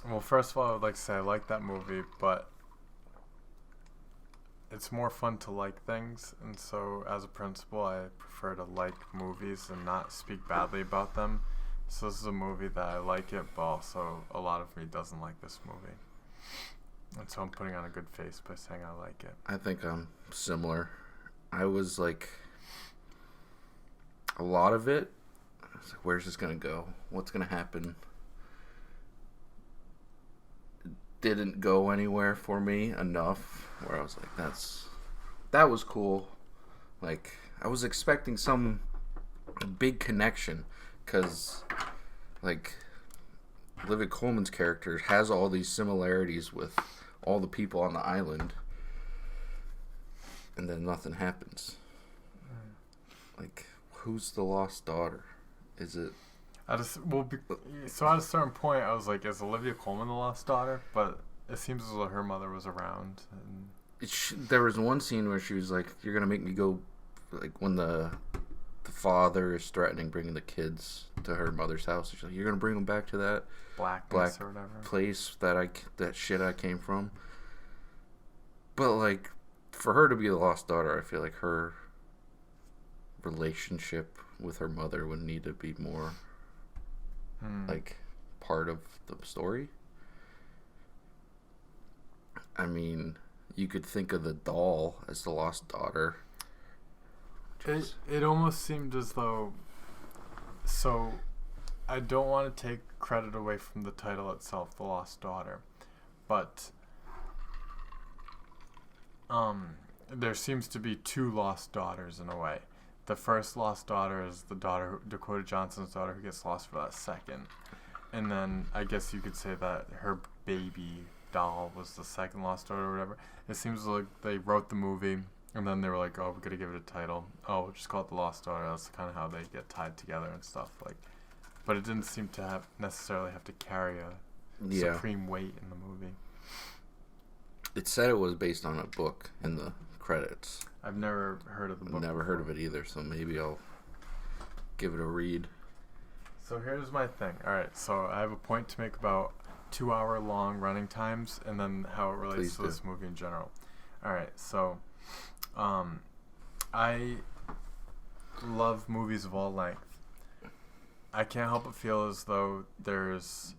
Well, first of all, I would like to say I like that movie, but it's more fun to like things, and so as a principal, I prefer to like movies and not speak badly about them. So this is a movie that I like it, but also a lot of me doesn't like this movie, and so I'm putting on a good face by saying I like it. I think I'm similar. I was like, a lot of it, I was like, where's this going to go? What's going to happen? Didn't go anywhere for me enough where I was like, that was cool. Like, I was expecting some big connection because, like, Olivia Colman's character has all these similarities with all the people on the island, and then nothing happens. Like, who's the lost daughter? Is it? So at a certain point, I was like, is Olivia Colman the lost daughter? But it seems as though her mother was around. And There was one scene where she was like, "You're gonna make me go," like when the father is threatening bringing the kids to her mother's house. She's like, "You're gonna bring them back to that black or whatever place that shit I came from." But like, for her to be the lost daughter, I feel like her relationship with her mother would need to be more like part of the story. I mean, you could think of the doll as the lost daughter. It almost seemed as though. So, I don't want to take credit away from the title itself, The Lost Daughter, but there seems to be two lost daughters in a way. The first lost daughter is the daughter, Dakota Johnson's daughter, who gets lost for that second. And then I guess you could say that her baby doll was the second lost daughter or whatever. It seems like they wrote the movie and then they were like, oh, we're going to give it a title. Oh, we'll just call it The Lost Daughter. That's kind of how they get tied together and stuff. Like, but it didn't seem to necessarily have to carry a supreme weight in the movie. It said it was based on a book in the credits. I've never heard of the book. Never heard of it either, so maybe I'll give it a read. So here's my thing. Alright, so I have a point to make about 2-hour long running times and then how it relates to this movie in general. Alright, so I love movies of all length. I can't help but feel as though there's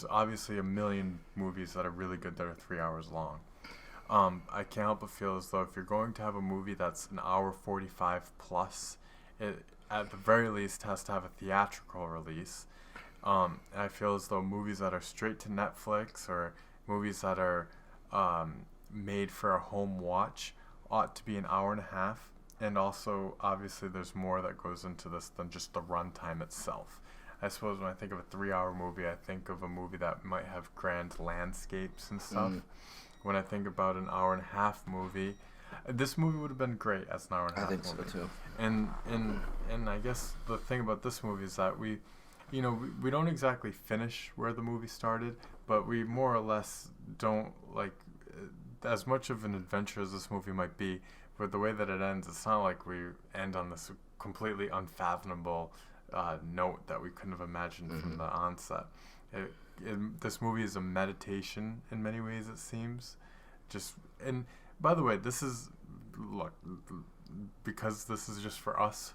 obviously a million movies that are really good that are 3 hours long. I can't help but feel as though if you're going to have a movie that's an hour 45 plus, it at the very least has to have a theatrical release. And I feel as though movies that are straight to Netflix or movies that are made for a home watch ought to be an hour and a half. And also, obviously, there's more that goes into this than just the runtime itself. I suppose when I think of a 3-hour movie, I think of a movie that might have grand landscapes and stuff. When I think about an hour and a half movie, this movie would have been great as an hour and a half movie. I think so too. And I guess the thing about this movie is that we don't exactly finish where the movie started, but we more or less don't, like, as much of an adventure as this movie might be, but the way that it ends, it's not like we end on this completely unfathomable note that we couldn't have imagined from the onset. This movie is a meditation in many ways, it seems. And by the way, because this is just for us,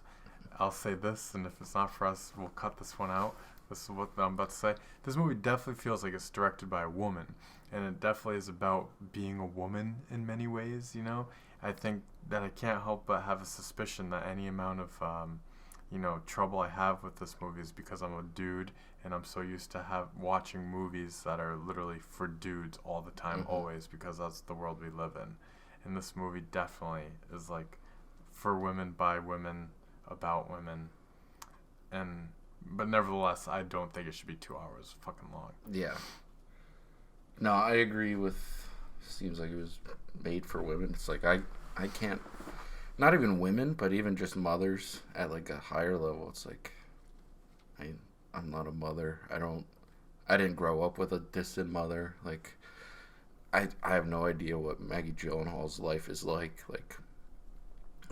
I'll say this, and if it's not for us, we'll cut this one out. This is what I'm about to say. This movie definitely feels like it's directed by a woman, and it definitely is about being a woman in many ways, you know? I think that I can't help but have a suspicion that any amount of trouble I have with this movie is because I'm a dude and I'm so used to watching movies that are literally for dudes all the time, always, because that's the world we live in. And this movie definitely is like for women, by women, about women. But nevertheless, I don't think it should be 2 hours fucking long. Yeah. No, I agree with, seems like it was made for women. It's like I can't, not even women, but even just mothers at like a higher level. It's like I'm not a mother. I didn't grow up with a distant mother. Like I have no idea what Maggie Gyllenhaal's life is like. Like,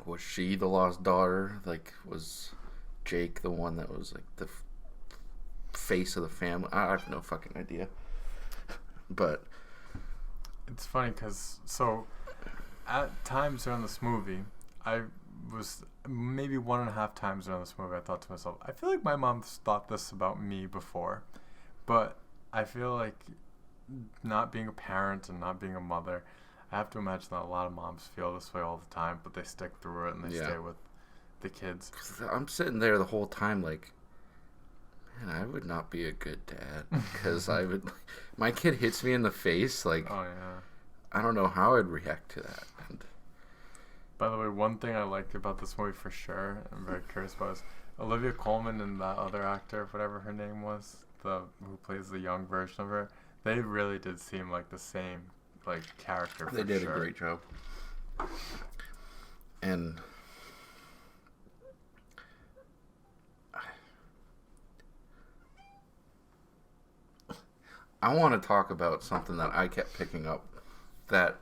was she the lost daughter? Like, was Jake the one that was like the face of the family. I have no fucking idea. But it's funny because at times during this movie, I was maybe 1.5 times during this movie, I thought to myself, I feel like my mom's thought this about me before, but I feel like not being a parent and not being a mother, I have to imagine that a lot of moms feel this way all the time, but they stick through it and they stay with the kids. I'm sitting there the whole time like, man, I would not be a good dad because my kid hits me in the face, like, oh yeah, I don't know how I'd react to that. And by the way, one thing I liked about this movie for sure, I'm very curious about, is Olivia Colman and that other actor, whatever her name was, who plays the young version of her. They really did seem like the same character. They did a great job. And I want to talk about something that I kept picking up, that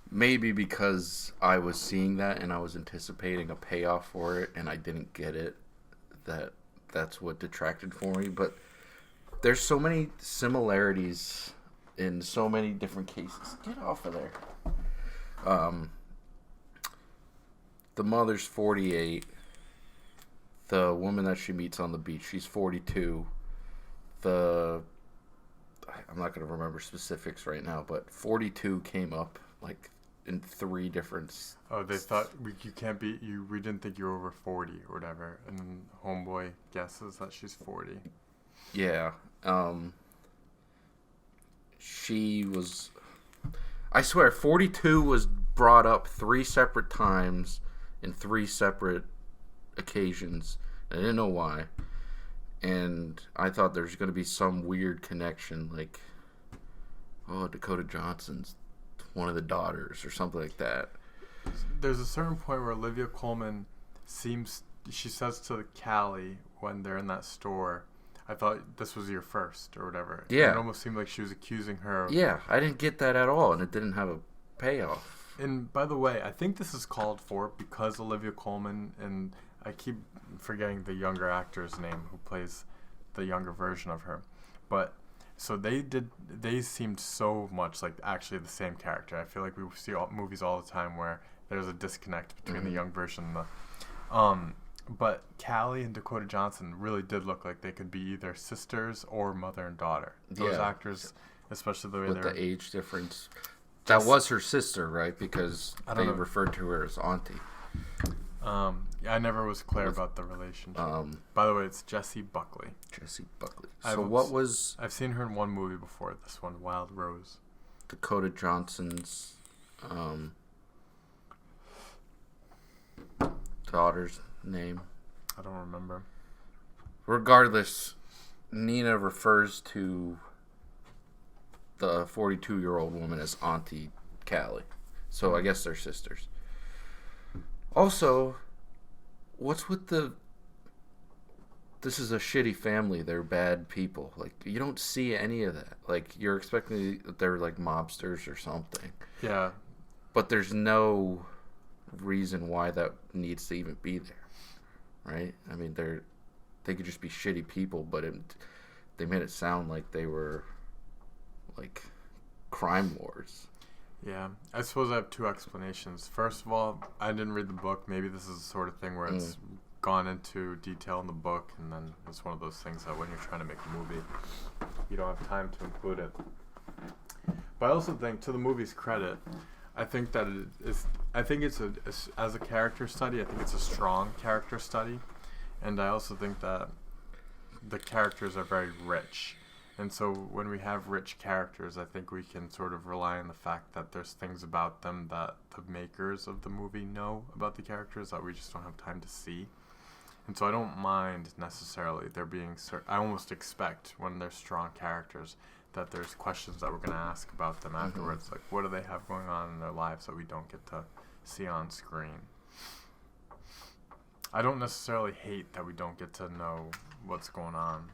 maybe because I was seeing that and I was anticipating a payoff for it and I didn't get it, that's what detracted for me. But there's so many similarities in so many different cases. Get off of there. The mother's 48. The woman that she meets on the beach, she's 42. I'm not going to remember specifics right now, but 42 came up like in 3 different. Oh, they thought you can't be you. We didn't think you were over 40 or whatever, and then homeboy guesses that she's 40. Yeah. She was. I swear, 42 was brought up 3 separate times in 3 separate occasions. I didn't know why. And I thought there's going to be some weird connection, like, oh, Dakota Johnson's one of the daughters or something like that. There's a certain point where Olivia Colman she says to Callie when they're in that store, I thought this was your first or whatever. Yeah. And it almost seemed like she was accusing her of... Yeah, I didn't get that at all, and it didn't have a payoff. And by the way, I think this is called for because Olivia Colman, and I keep forgetting the younger actor's name who plays the younger version of her. But so they seemed so much like actually the same character. I feel like we see movies all the time where there's a disconnect between the young version and the but Callie and Dakota Johnson really did look like they could be either sisters or mother and daughter. Those actors, especially the way with they're... the age difference. That was her sister, right? Because they referred to her as auntie. I never was clear about the relationship. By the way, it's Jessie Buckley. Jessie Buckley. So I've seen her in one movie before this one, Wild Rose. Dakota Johnson's daughter's name? I don't remember. Regardless, Nina refers to the 42-year-old woman as Auntie Callie. So I guess they're sisters. Also, what's with this is a shitty family, they're bad people. Like, you don't see any of that. Like, you're expecting that they're like mobsters or something. Yeah. But there's no reason why that needs to even be there. Right? I mean, they could just be shitty people, but they made it sound like they were like crime lords. Yeah, I suppose I have 2 explanations. First of all, I didn't read the book. Maybe this is the sort of thing where it's gone into detail in the book, and then it's one of those things that when you're trying to make a movie, you don't have time to include it. But I also think, to the movie's credit, I think that as a character study, I think it's a strong character study, and I also think that the characters are very rich. And so when we have rich characters, I think we can sort of rely on the fact that there's things about them that the makers of the movie know about the characters that we just don't have time to see. And so I don't mind necessarily there being I almost expect when there's strong characters that there's questions that we're going to ask about them afterwards. Like, what do they have going on in their lives that we don't get to see on screen? I don't necessarily hate that we don't get to know what's going on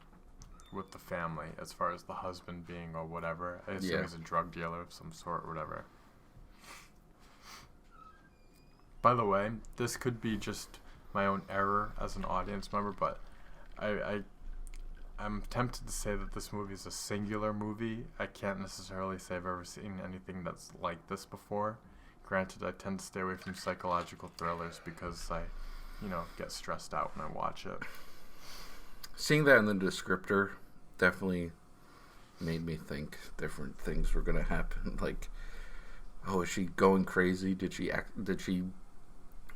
with the family as far as the husband being or whatever. I assume he's a drug dealer of some sort or whatever. By the way, this could be just my own error as an audience member, but I'm tempted to say that this movie is a singular movie. I can't necessarily say I've ever seen anything that's like this before. Granted, I tend to stay away from psychological thrillers because I, get stressed out when I watch it. Seeing that in the descriptor definitely made me think different things were gonna happen. Like, oh, is she going crazy?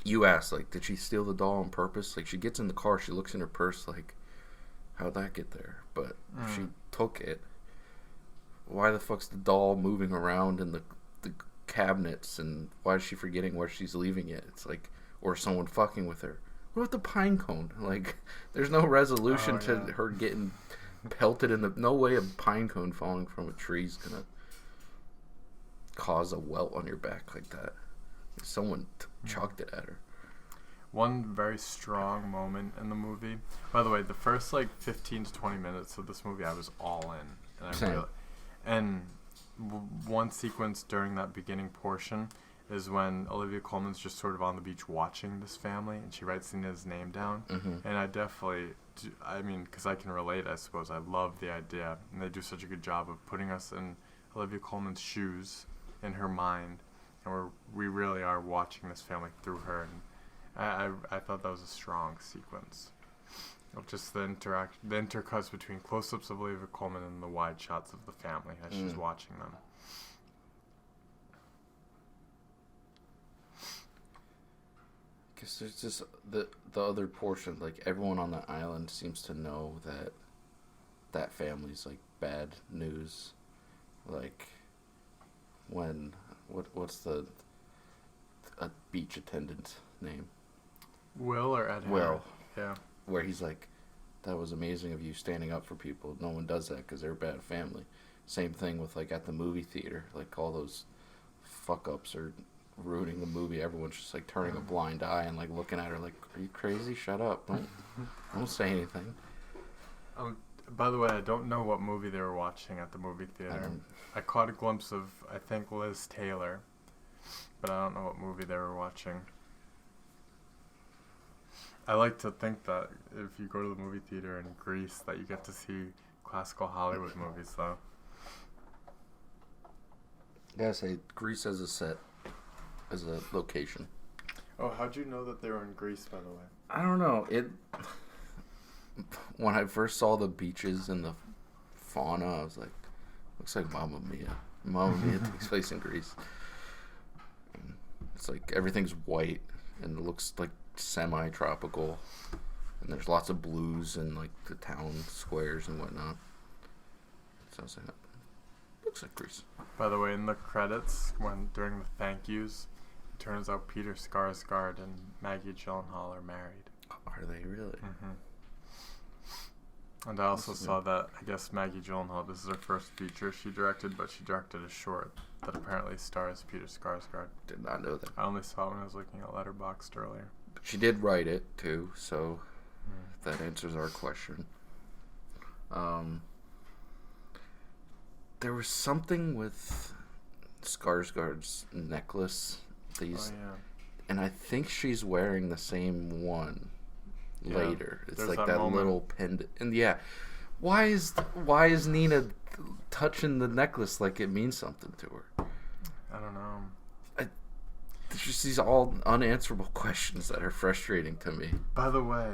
You asked, like, did she steal the doll on purpose? Like, she gets in the car, she looks in her purse, like, how'd that get there? But she took it. Why the fuck's the doll moving around in the cabinets, and why is she forgetting where she's leaving it? It's like, or someone fucking with her. What about the pine cone? Like, there's no resolution to her getting pelted in the... No way a pine cone falling from a tree is gonna cause a welt on your back like that. Someone chucked it at her. One very strong moment in the movie. By the way, the first 15 to 20 minutes of this movie, I was all in. And one sequence during that beginning portion is when Olivia Colman's just sort of on the beach watching this family, and she writes Nina's name down. Mm-hmm. And I definitely, because I can relate, I suppose. I love the idea, and they do such a good job of putting us in Olivia Colman's shoes, in her mind, and we really are watching this family through her. And I thought that was a strong sequence of just the intercuts between close-ups of Olivia Colman and the wide shots of the family as she's watching them. I guess there's just the other portion, like, everyone on the island seems to know that family's bad news. Like, when what's a beach attendant's name? Will or Ed? Will. Yeah. Where he's like, that was amazing of you standing up for people. No one does that because they're a bad family. Same thing with at the movie theater. Like, all those fuck ups are ruining the movie. Everyone's just turning a blind eye and looking at her like, are you crazy? Shut up. Don't say anything. By the way, I don't know what movie they were watching at the movie theater. I caught a glimpse of, I think, Liz Taylor, but I don't know what movie they were watching. I like to think that if you go to the movie theater in Greece, that you get to see classical Hollywood movies, though. I gotta say, Greece as a set, as a location. Oh, how'd you know that they were in Greece, by the way? I don't know. When I first saw the beaches and the fauna, I was like, looks like Mamma Mia. Mamma Mia takes place in Greece. And it's everything's white and it looks semi-tropical, and there's lots of blues in the town squares and whatnot. So I was like, looks like Greece. By the way, in the credits, during the thank yous, it turns out Peter Skarsgård and Maggie Gyllenhaal are married. Are they really? Mm-hmm. And I also saw that, I guess Maggie Gyllenhaal, this is her first feature she directed, but she directed a short that apparently stars Peter Skarsgård. Did not know that. I only saw it when I was looking at Letterboxd earlier. But she did write it, too, so that answers our question. There was something with Skarsgård's necklace. And I think she's wearing the same one. Later, it's that little pendant, and why is Nina touching the necklace like it means something to her? I don't know. There's just these all unanswerable questions that are frustrating to me. By the way,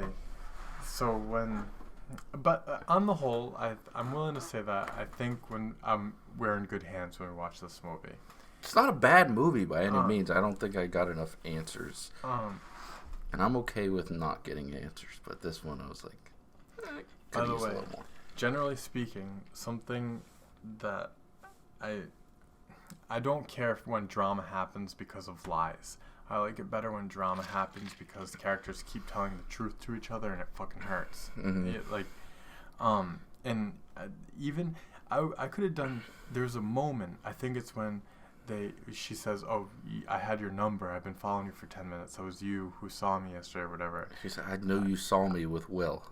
on the whole, I'm willing to say that I think we're in good hands when we watch this movie. It's not a bad movie by any means. I don't think I got enough answers. And I'm okay with not getting answers, but this one I was like, could use a little more. Generally speaking, something that I don't care when drama happens because of lies. I like it better when drama happens because the characters keep telling the truth to each other and it fucking hurts. Mm-hmm. I could have done. There's a moment. I think it's when she says, "Oh, I had your number. I've been following you for 10 minutes. That was you who saw me yesterday, or whatever." She said, "I know you saw me with Will."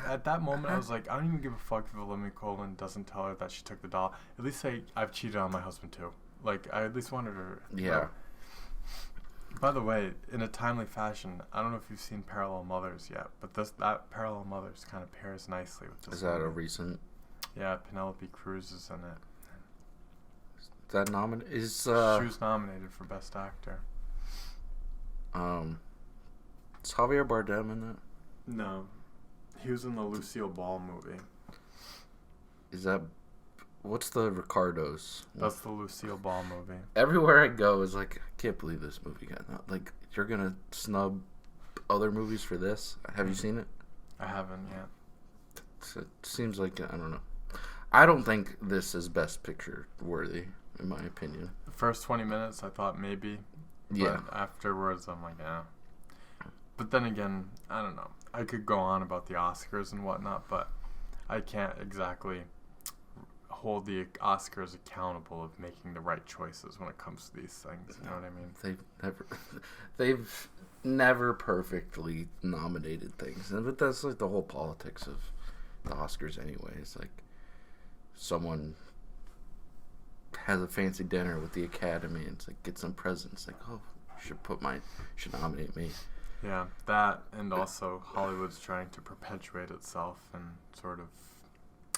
At that moment, I was like, I don't even give a fuck if Olivia Colman doesn't tell her that she took the doll. At least say, I've cheated on my husband too. I at least wanted her. Yeah. By the way, in a timely fashion, I don't know if you've seen Parallel Mothers yet, but that Parallel Mothers kind of pairs nicely with this. Is that a movie. recent? Yeah, Penelope Cruz is in it. Is that nominated? She was nominated for Best Actor. Is Javier Bardem in that? No, he was in the Lucille Ball movie. Is that? What's the Ricardos? That's the Lucille Ball movie. Everywhere I go is like, I can't believe this movie got not. Like, you're gonna snub other movies for this? Have you seen it? I haven't yet. It seems like, I don't know. I don't think this is Best Picture worthy, in my opinion. The first 20 minutes, I thought maybe. Yeah. But afterwards, I'm like, yeah. But then again, I don't know. I could go on about the Oscars and whatnot, but I can't exactly hold the Oscars accountable of making the right choices when it comes to these things. You know what I mean? They've never perfectly nominated things, but that's like the whole politics of the Oscars anyway. It's like someone has a fancy dinner with the Academy and it's like, get some presents. Like, oh, should nominate me. Yeah, that, and also Hollywood's trying to perpetuate itself and sort of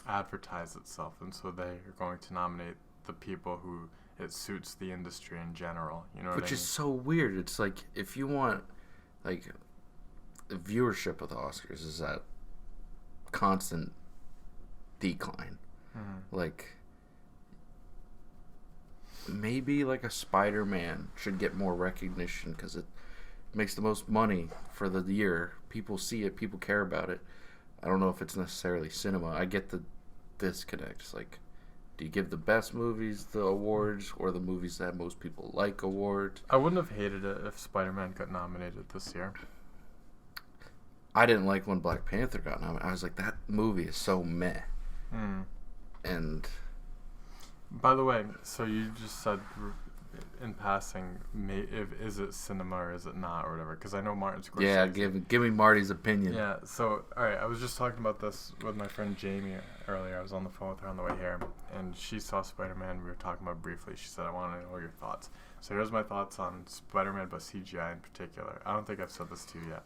advertise itself, and so they are going to nominate the people who it suits the industry in general. You know what I mean? Which is so weird. It's like, if you want, like, the viewership of the Oscars is at constant decline. Mm-hmm. Like, maybe like a Spider-Man should get more recognition because it makes the most money for the year. People see it, people care about it. I don't know if it's necessarily cinema. I get the disconnect. It's like, do you give the best movies the awards or the movies that most people like awards? I wouldn't have hated it if Spider-Man got nominated this year. I didn't like when Black Panther got nominated. I was like, that movie is so meh. Mm. And by the way, so you just said in passing, is it cinema or is it not or whatever? Because I know Martin Scorsese. yeah, give me Marty's opinion. Yeah, so, alright, I was just talking about this with my friend Jamie earlier. I was on the phone with her on the way here, and she saw Spider-Man. We were talking about it briefly. She said, I want to know your thoughts. So here's my thoughts on Spider-Man, but CGI in particular. I don't think I've said this to you yet.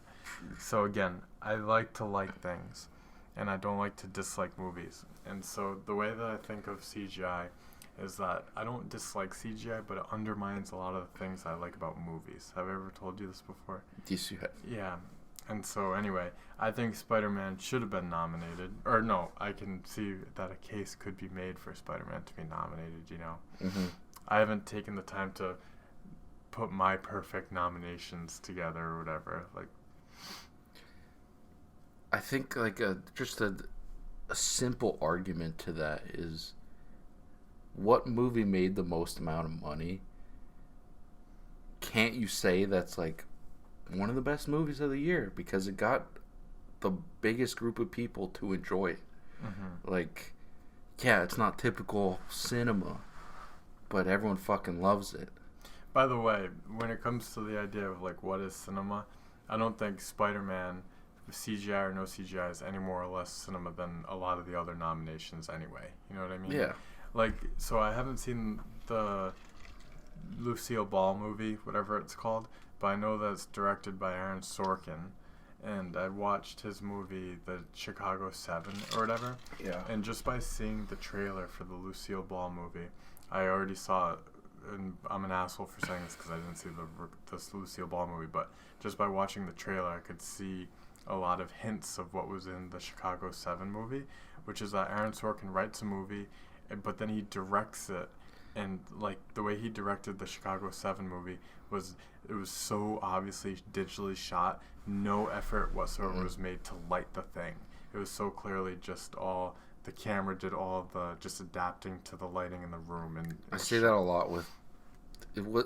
So again, I like to like things, and I don't like to dislike movies. And so the way that I think of CGI is that I don't dislike CGI, but it undermines a lot of the things I like about movies. Have I ever told you this before? Yes, you have. Yeah. And so anyway, I think Spider-Man should have been nominated. Or no, I can see that a case could be made for Spider-Man to be nominated, you know. Mm-hmm. I haven't taken the time to put my perfect nominations together or whatever. Like, I think like just a simple argument to that is, what movie made the most amount of money? Can't you say that's like one of the best movies of the year because it got the biggest group of people to enjoy it? mm-hmm. Like, yeah, it's not typical cinema, but everyone fucking loves it. By the way, when it comes to the idea of like what is cinema, I don't think Spider-Man, CGI or no CGI, is any more or less cinema than a lot of the other nominations anyway. You know what I mean? Yeah. Like, so I haven't seen the Lucille Ball movie, whatever it's called, but I know that it's directed by Aaron Sorkin, and I watched his movie, The Chicago 7 or whatever. Yeah. And just by seeing the trailer for the Lucille Ball movie, I already saw it, and I'm an asshole for saying this because I didn't see the Lucille Ball movie, but just by watching the trailer, I could see a lot of hints of what was in the Chicago 7 movie, which is that Aaron Sorkin writes a movie, but then he directs it, and like the way he directed the Chicago 7 movie was, it was so obviously digitally shot, no effort whatsoever was made to light the thing. It was so clearly just all, the camera did all the just adapting to the lighting in the room. And I see that a lot with,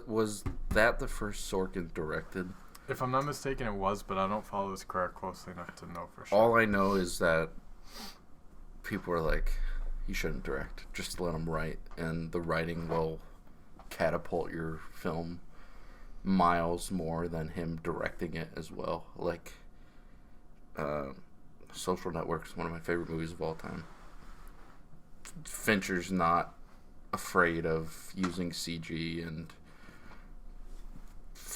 was that the first Sorkin directed? If I'm not mistaken, it was, but I don't follow his career closely enough to know for sure. All I know is that people are like, you shouldn't direct. Just let him write, and the writing will catapult your film miles more than him directing it as well. Like, Social Network is one of my favorite movies of all time. Fincher's not afraid of using CG and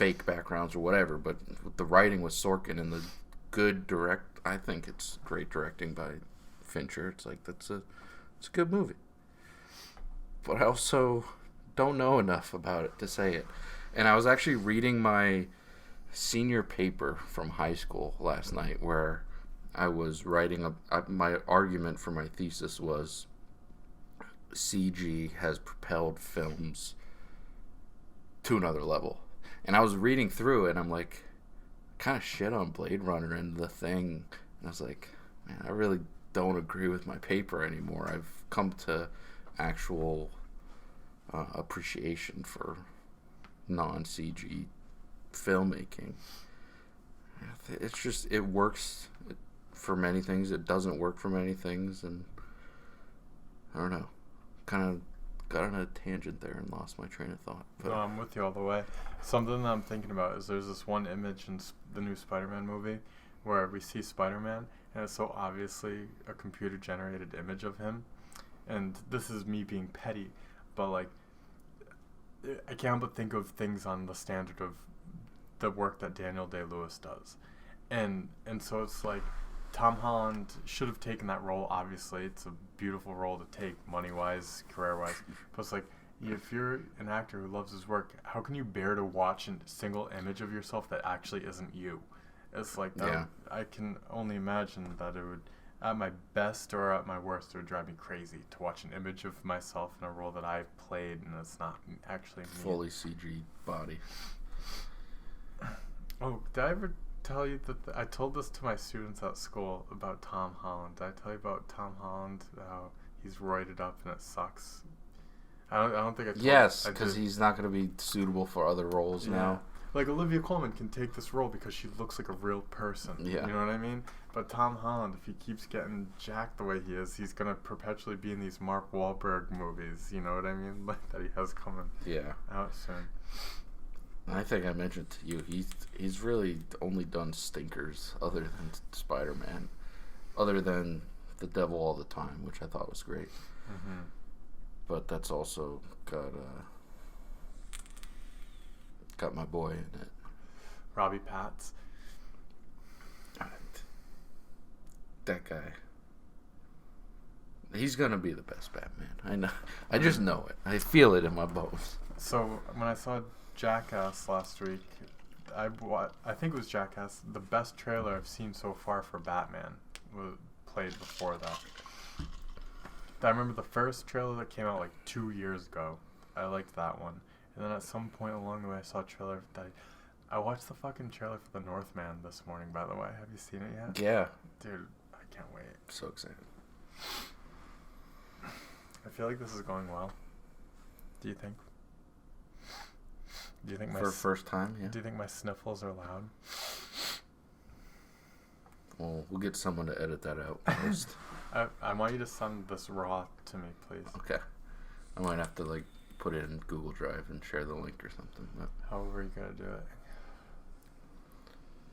fake backgrounds or whatever. But the writing was Sorkin and the good I think it's great directing by Fincher. It's like it's a good movie. But I also don't know enough about it to say it. And I was actually reading my senior paper from high school last night where I was writing my argument for my thesis was CG has propelled films to another level. And I was reading through it and I'm like, kind of shit on Blade Runner and The Thing. And I was like, man, I really don't agree with my paper anymore. I've come to actual appreciation for non-CG filmmaking. It's just, it works for many things. It doesn't work for many things. And I don't know. Kind of got on a tangent there and lost my train of thought. But no, I'm with you all the way. Something that I'm thinking about is there's this one image in the new Spider-Man movie where we see Spider-Man and it's so obviously a computer-generated image of him. And this is me being petty, but like I can't but think of things on the standard of the work that Daniel Day-Lewis does. And so it's like Tom Holland should have taken that role. Obviously, it's a beautiful role to take, money-wise, career-wise. But it's like, if you're an actor who loves his work, how can you bear to watch a single image of yourself that actually isn't you? It's like that. Yeah. I can only imagine that it would, at my best or at my worst, it would drive me crazy to watch an image of myself in a role that I played and it's not actually me. Fully CG body. Oh, did I ever tell you that I told this to my students at school about Tom Holland? Did I tell you about Tom Holland, how he's roided up and it sucks? I don't think I told Yes, because he's not going to be suitable for other roles now. Like Olivia Colman can take this role because she looks like a real person. Yeah. You know what I mean? But Tom Holland, if he keeps getting jacked the way he is, he's going to perpetually be in these Mark Wahlberg movies. You know what I mean? Like that he has coming out soon. I think I mentioned to you, he's really only done stinkers other than Spider-Man, other than The Devil All the Time, which I thought was great. Mm-hmm. But that's also got my boy in it. Robbie Patz. That guy. He's gonna be the best Batman. I know. I just know it. I feel it in my bones. So when I saw Jackass last week, I think it was Jackass. The best trailer I've seen so far for Batman was played before that. I remember the first trailer that came out like 2 years ago. I liked that one. And then at some point along the way, I saw a trailer that I watched the fucking trailer for The Northman this morning, by the way. Have you seen it yet? Yeah. Dude, I can't wait. So excited. I feel like this is going well. Do you think? Do you think for first time? Yeah. Do you think my sniffles are loud? Well, we'll get someone to edit that out first. I want you to send this raw to me, please. Okay. I might have to put it in Google Drive and share the link or something. However you gotta do it.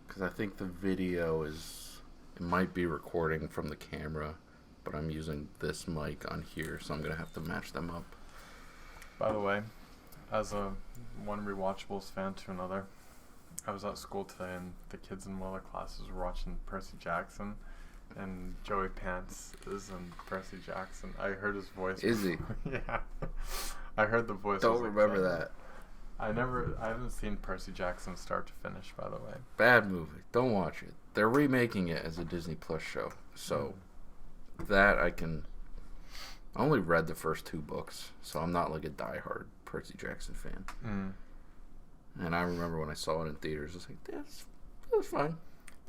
Because I think the video it might be recording from the camera, but I'm using this mic on here, so I'm gonna have to match them up. By the way, as one Rewatchables fan to another, I was at school today and the kids in one of the classes were watching Percy Jackson, and Joey Pants is in Percy Jackson. I heard his voice. Is he? Yeah. I heard the voice. Don't remember that. I haven't seen Percy Jackson start to finish, by the way. Bad movie. Don't watch it. They're remaking it as a Disney Plus show. So that I only read the first 2 books, so I'm not like a diehard Percy Jackson fan. And I remember when I saw it in theaters, I was like, that was fine.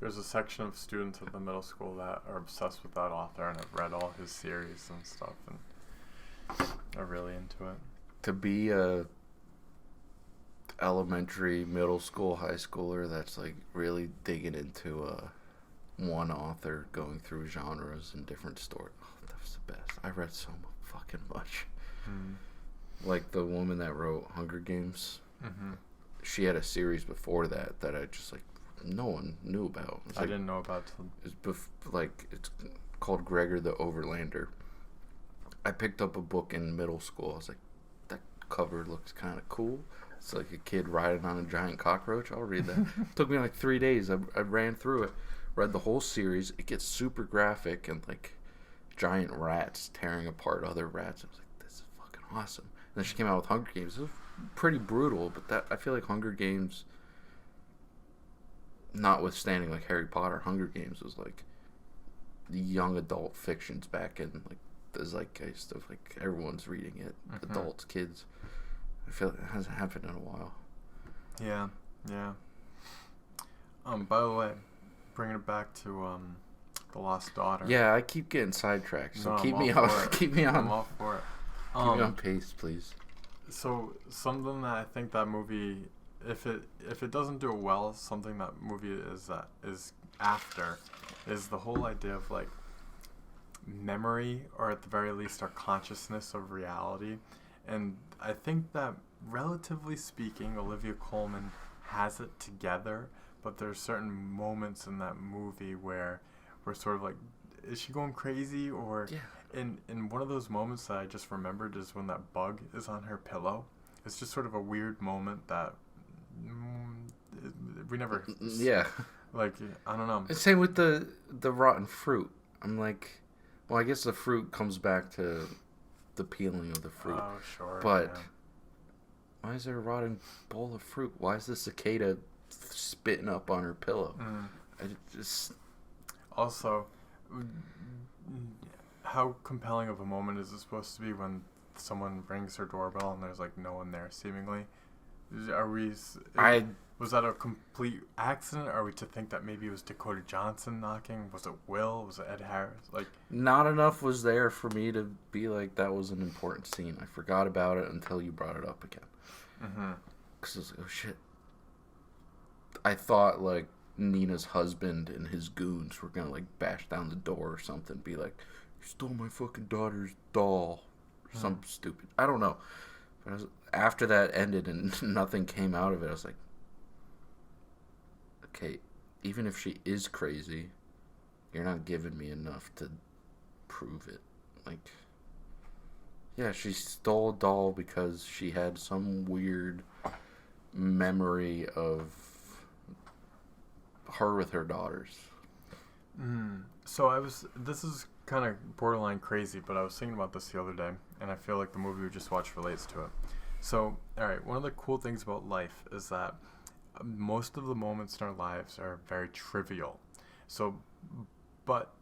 There's a section of students at the middle school that are obsessed with that author and have read all his series and stuff and are really into it. To be a elementary, middle school, high schooler that's really digging into one author, going through genres and different stories. Oh, that was the best. I read so fucking much. Like the woman that wrote Hunger Games. Mm-hmm. She had a series before that I just no one knew about. I didn't know about it. It's called Gregor the Overlander. I picked up a book in middle school. I was like, that cover looks kind of cool. It's like a kid riding on a giant cockroach. I'll read that. Took me like 3 days. I ran through it, read the whole series. It gets super graphic and like giant rats tearing apart other rats. I was like, this is fucking awesome. And then she came out with Hunger Games. It was pretty brutal, but that I feel like Hunger Games, notwithstanding like Harry Potter, Hunger Games was like the young adult fictions back in like the zeitgeist of like everyone's reading it, adults, kids. I feel like it hasn't happened in a while. Yeah, yeah. By the way, bringing it back to The Lost Daughter. Yeah, I keep getting sidetracked, so No, keep I'm me all on. for it. Keep me on. I'm all for it. Keep me on pace, please. So something that I think that movie, if it doesn't do it well, something that movie is after, is the whole idea of like memory, or at the very least our consciousness of reality. And I think that, relatively speaking, Olivia Colman has it together, but there's certain moments in that movie where we're sort of like, is she going crazy? Or Yeah. in one of those moments that I just remembered is when that bug is on her pillow. It's just sort of a weird moment that we never... Yeah. Like, I don't know. Same with the rotten fruit. I'm like, well, I guess the fruit comes back to the peeling of the fruit. Oh, sure. But yeah. why is there a rotten bowl of fruit? Why is the cicada spitting up on her pillow? I just... Also, how compelling of a moment is it supposed to be when someone rings her doorbell and there's like no one there, seemingly? Was that a complete accident? Are we to think that maybe it was Dakota Johnson knocking? Was it Will? Was it Ed Harris? Like, not enough was there for me to be like, that was an important scene. I forgot about it until you brought it up again. Because I was like, oh shit. I thought like Nina's husband and his goons were gonna like bash down the door or something, be like, you stole my fucking daughter's doll or something stupid. I don't know. But after that ended and nothing came out of it, I was like, okay, even if she is crazy, you're not giving me enough to prove it. Like, yeah, she stole a doll because she had some weird memory of her with her daughters. So this is kind of borderline crazy, but I was thinking about this the other day, and I feel like the movie we just watched relates to it. So, alright, one of the cool things about life is that most of the moments in our lives are very trivial. So, but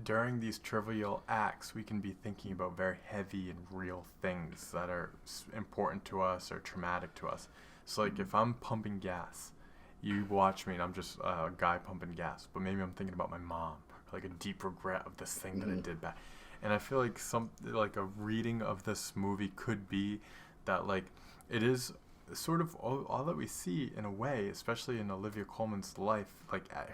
during these trivial acts, we can be thinking about very heavy and real things that are important to us or traumatic to us. So, like, if I'm pumping gas, you watch me and I'm just a guy pumping gas, but maybe I'm thinking about my mom, or like a deep regret of this thing that I did back. And I feel like a reading of this movie could be that, like, it is sort of all that we see in a way, especially in Olivia Colman's life, like at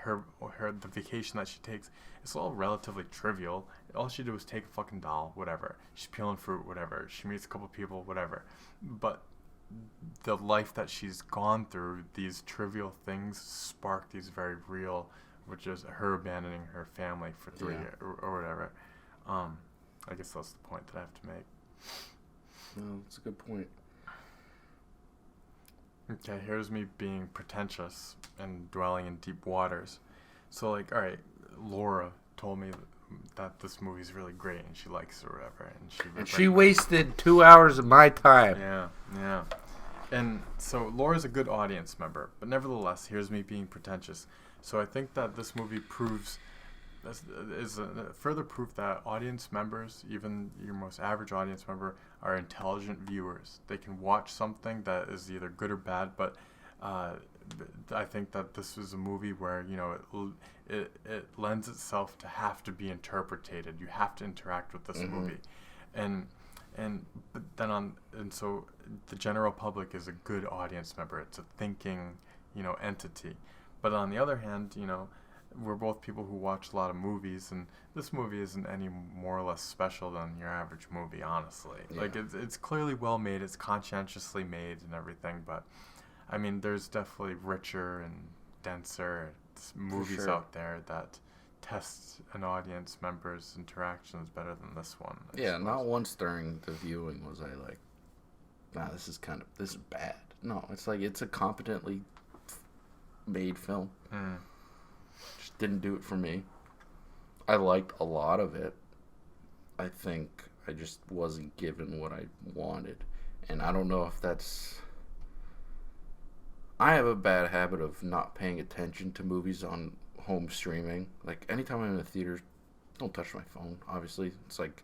the vacation that she takes. It's all relatively trivial. All she did was take a fucking doll, whatever. She's peeling fruit, whatever. She meets a couple people, whatever. But the life that she's gone through, these trivial things spark these very real, which is her abandoning her family for 3 years or whatever. I guess that's the point that I have to make. No, that's a good point. Okay, here's me being pretentious and dwelling in deep waters. So, like, alright, Laura told me that this movie's really great and she likes it or whatever. And she wasted 2 hours of my time. Yeah. And so Laura's a good audience member, but nevertheless, here's me being pretentious. So I think that this movie is a further proof that audience members, even your most average audience member, are intelligent viewers. They can watch something that is either good or bad, but I think that this is a movie where, you know, it lends itself to have to be interpreted. You have to interact with this movie, so the general public is a good audience member. It's a thinking, you know, entity. But on the other hand, you know, we're both people who watch a lot of movies, and this movie isn't any more or less special than your average movie, honestly. Yeah. Like, it's clearly well made, it's conscientiously made and everything, but, I mean, there's definitely richer and denser movies out there that test an audience member's interactions better than this one. I suppose. Not once during the viewing was I like, nah, this is bad. No, it's like it's a competently made film. Just didn't do it for me. I liked a lot of it. I think I just wasn't given what I wanted. And I don't know if that's... I have a bad habit of not paying attention to movies on home streaming. Like, anytime I'm in the theater, don't touch my phone, obviously. It's like,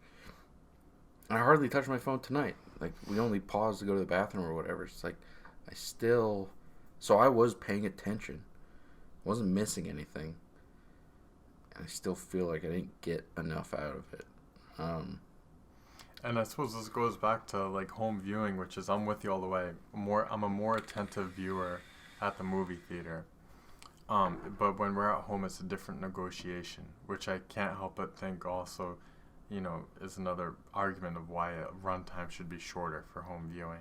I hardly touched my phone tonight. Like, we only paused to go to the bathroom or whatever. It's like, I still... So I was paying attention. I wasn't missing anything. I still feel like I didn't get enough out of it. And I suppose this goes back to like home viewing, which is I'm with you all the way. I'm a more attentive viewer at the movie theater. But when we're at home, it's a different negotiation, which I can't help but think also, is another argument of why a runtime should be shorter for home viewing.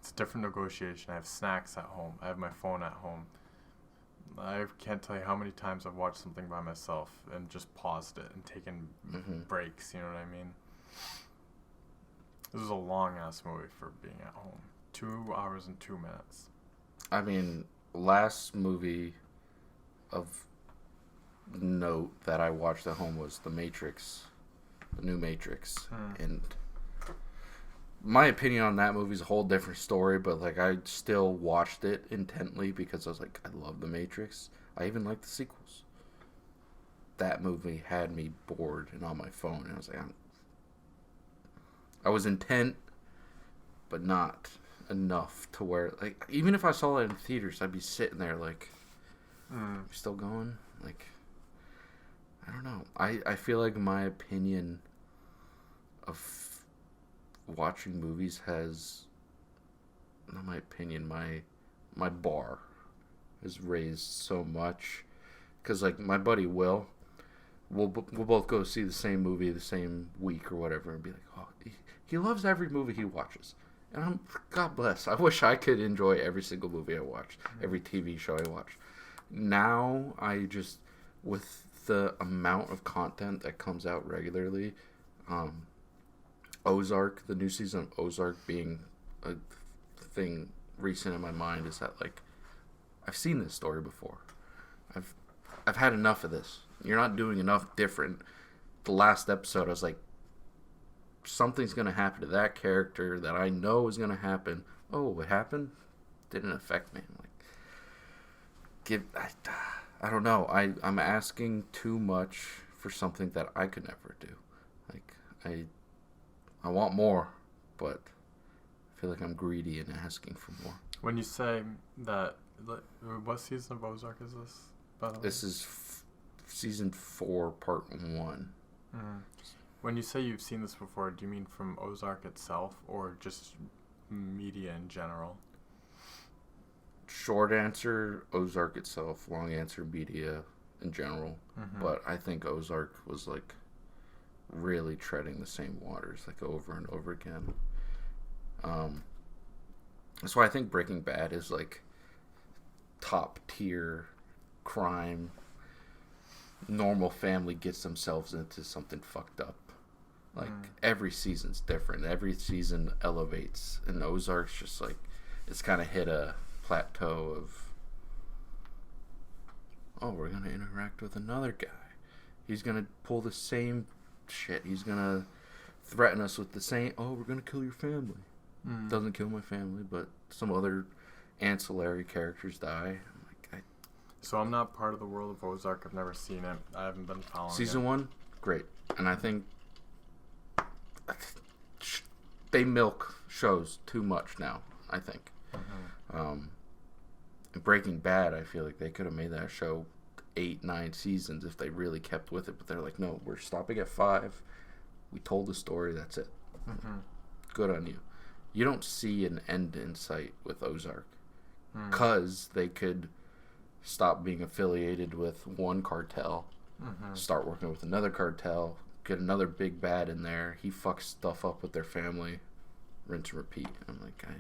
It's a different negotiation. I have snacks at home. I have my phone at home. I can't tell you how many times I've watched something by myself and just paused it and taken breaks, you know what I mean? This is a long-ass movie for being at home. 2 hours and 2 minutes. I mean, last movie of note that I watched at home was The Matrix, the new Matrix. And my opinion on that movie is a whole different story, but like I still watched it intently because I was like, I love The Matrix. I even like the sequels. That movie had me bored and on my phone, and I was like, I was intent, but not enough to where, like, even if I saw it in theaters, I'd be sitting there like, still going? Like, I don't know. I feel like my opinion of watching movies has, not my opinion, my bar is raised so much. Because, like, my buddy Will, we'll both go see the same movie the same week or whatever and be like, oh, he loves every movie he watches. And God bless. I wish I could enjoy every single movie I watch, every TV show I watch. Now, with the amount of content that comes out regularly, Ozark, the new season of Ozark being a thing recent in my mind is that, like, I've seen this story before. I've had enough of this. You're not doing enough different. The last episode, I was like, something's going to happen to that character that I know is going to happen. Oh, what happened? Didn't affect me. I'm like, I don't know. I'm asking too much for something that I could never do. Like, I want more, but I feel like I'm greedy and asking for more. When you say that, what season of Ozark is this, by the way? This is season 4, part 1. When you say you've seen this before, do you mean from Ozark itself or just media in general? Short answer, Ozark itself. Long answer, media in general. But I think Ozark was like really treading the same waters like over and over again. That's why I think Breaking Bad is like top tier crime. Normal family gets themselves into something fucked up. Like every season's different. Every season elevates, and Ozark's just like it's kind of hit a plateau of, oh, we're gonna interact with another guy. He's gonna pull the same shit. He's gonna threaten us with the same. Oh, we're gonna kill your family. Doesn't kill my family, but some other ancillary characters die. So I'm not part of the world of Ozark. I've never seen it. I haven't been following Season 1, great. And I think they milk shows too much now, I think. Breaking Bad, I feel like they could have made that show 8, 9 seasons if they really kept with it. But they're like, no, we're stopping at 5. We told the story, that's it. Good on you. You don't see an end in sight with Ozark. Because they could stop being affiliated with one cartel, start working with another cartel, get another big bad in there. He fucks stuff up with their family, rinse and repeat. I'm like, I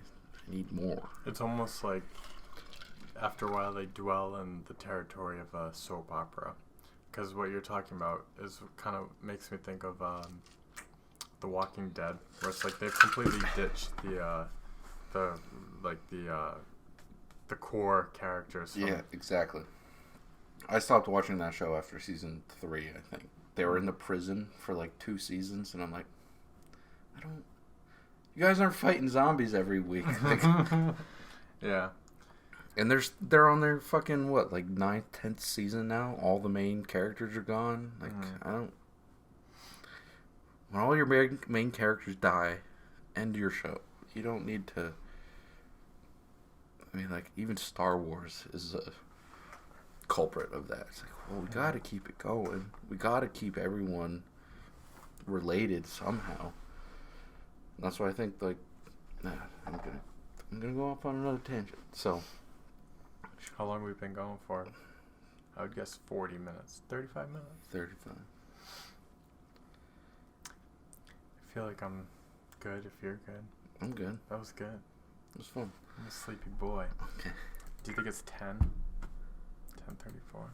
need more. It's almost like after a while they dwell in the territory of a soap opera, because what you're talking about is kind of makes me think of The Walking Dead, where it's like they've completely ditched the core characters. From, Yeah, exactly. I stopped watching that show after season 3, I think. They were in the prison for like 2 seasons, and I'm like, you guys aren't fighting zombies every week. Like, yeah. and they're on their fucking, what, like 9th, 10th season now? All the main characters are gone. Like, when all your main characters die, end your show. You don't need to. I mean, like, even Star Wars is a culprit of that. It's like, well, we gotta keep it going. We gotta keep everyone related somehow. And that's why I think, like, I'm gonna go off on another tangent. So, how long have we been going for? I would guess 40 minutes, 35 minutes. 35. I feel like I'm good if you're good. I'm good. That was good. It was fun. I'm a sleepy boy. Okay. Do you think it's 10? 10:34.